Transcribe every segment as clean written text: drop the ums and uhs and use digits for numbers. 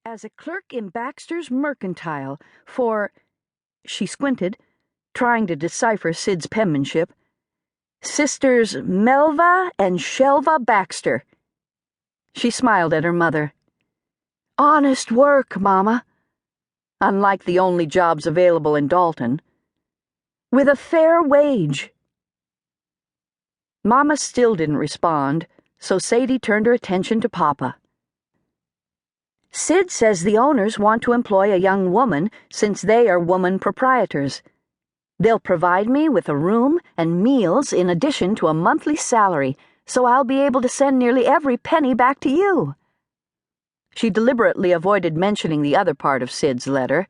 as a clerk in Baxter's Mercantile for, she squinted, trying to decipher Sid's penmanship, Sisters Melva and Shelva Baxter. She smiled at her mother. Honest work, Mama. Unlike the only jobs available in Dalton. With a fair wage. Mama still didn't respond, so Sadie turned her attention to Papa. Sid says the owners want to employ a young woman since they are woman proprietors. They'll provide me with a room and meals in addition to a monthly salary, so I'll be able to send nearly every penny back to you. She deliberately avoided mentioning the other part of Sid's letter,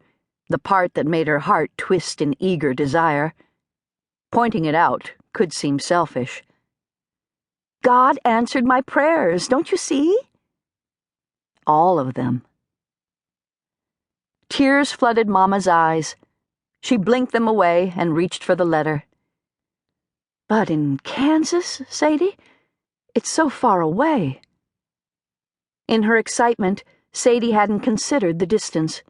the part that made her heart twist in eager desire. Pointing it out could seem selfish. God answered my prayers, don't you see? All of them. Tears flooded Mama's eyes. She blinked them away and reached for the letter. But in Kansas, Sadie? It's so far away. In her excitement, Sadie hadn't considered the distance.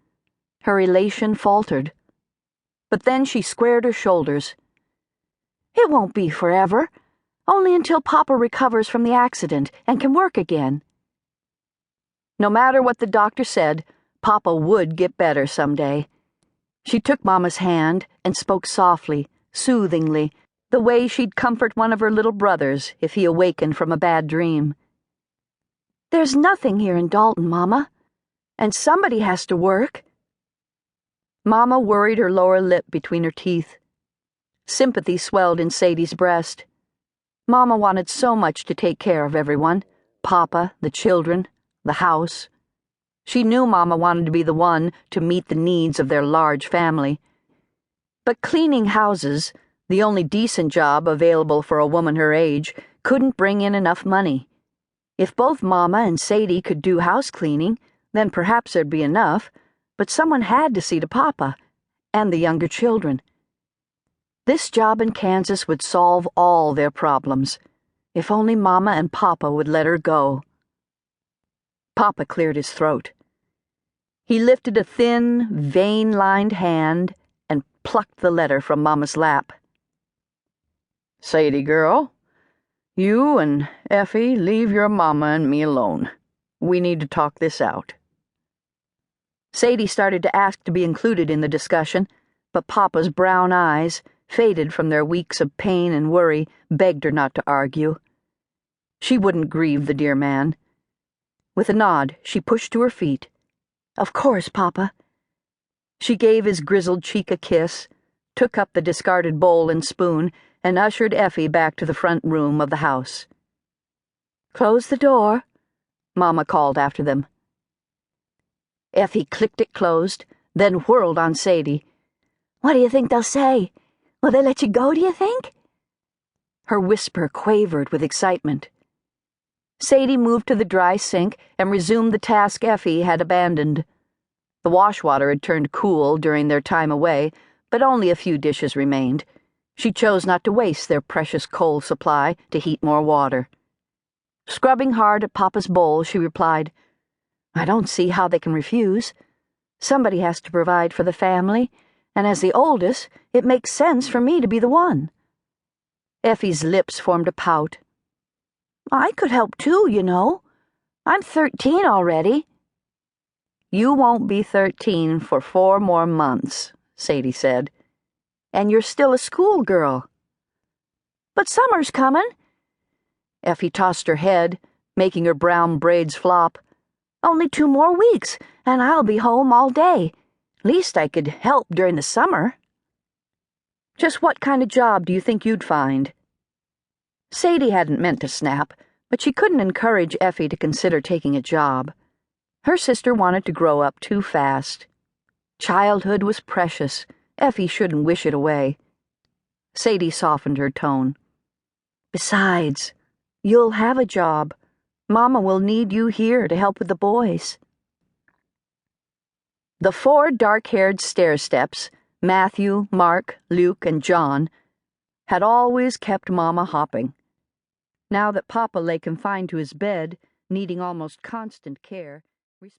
Her elation faltered. But then she squared her shoulders. It won't be forever. Only until Papa recovers from the accident and can work again. No matter what the doctor said, Papa would get better someday. She took Mama's hand and spoke softly, soothingly, the way she'd comfort one of her little brothers if he awakened from a bad dream. There's nothing here in Dalton, Mama, and somebody has to work. Mama worried her lower lip between her teeth. Sympathy swelled in Sadie's breast. Mama wanted so much to take care of everyone, Papa, the children, the house. She knew Mama wanted to be the one to meet the needs of their large family. But cleaning houses, the only decent job available for a woman her age, couldn't bring in enough money. If both Mama and Sadie could do house cleaning, then perhaps there'd be enough, but someone had to see to Papa and the younger children. This job in Kansas would solve all their problems, if only Mama and Papa would let her go. Papa cleared his throat. He lifted a thin, vein-lined hand and plucked the letter from Mama's lap. Sadie, girl, you and Effie leave your Mama and me alone. We need to talk this out. Sadie started to ask to be included in the discussion, but Papa's brown eyes, faded from their weeks of pain and worry, begged her not to argue. She wouldn't grieve the dear man. With a nod, she pushed to her feet. Of course, Papa. She gave his grizzled cheek a kiss, took up the discarded bowl and spoon, and ushered Effie back to the front room of the house. Close the door, Mama called after them. Effie clicked it closed, then whirled on Sadie. What do you think they'll say? Will they let you go, do you think? Her whisper quavered with excitement. Sadie moved to the dry sink and resumed the task Effie had abandoned. The washwater had turned cool during their time away, but only a few dishes remained. She chose not to waste their precious coal supply to heat more water. Scrubbing hard at Papa's bowl, she replied, I don't see how they can refuse. Somebody has to provide for the family, and as the oldest, it makes sense for me to be the one. Effie's lips formed a pout. I could help too, you know. I'm 13 already. You won't be 13 for 4 more months, Sadie said. And you're still a schoolgirl. But summer's coming. Effie tossed her head, making her brown braids flop. Only 2 more weeks, and I'll be home all day. Least I could help during the summer. Just what kind of job do you think you'd find? Sadie hadn't meant to snap, but she couldn't encourage Effie to consider taking a job. Her sister wanted to grow up too fast. Childhood was precious. Effie shouldn't wish it away. Sadie softened her tone. Besides, you'll have a job. Mama will need you here to help with the boys. The 4 dark-haired stair-steps, Matthew, Mark, Luke, and John, had always kept Mama hopping. Now that Papa lay confined to his bed, needing almost constant care,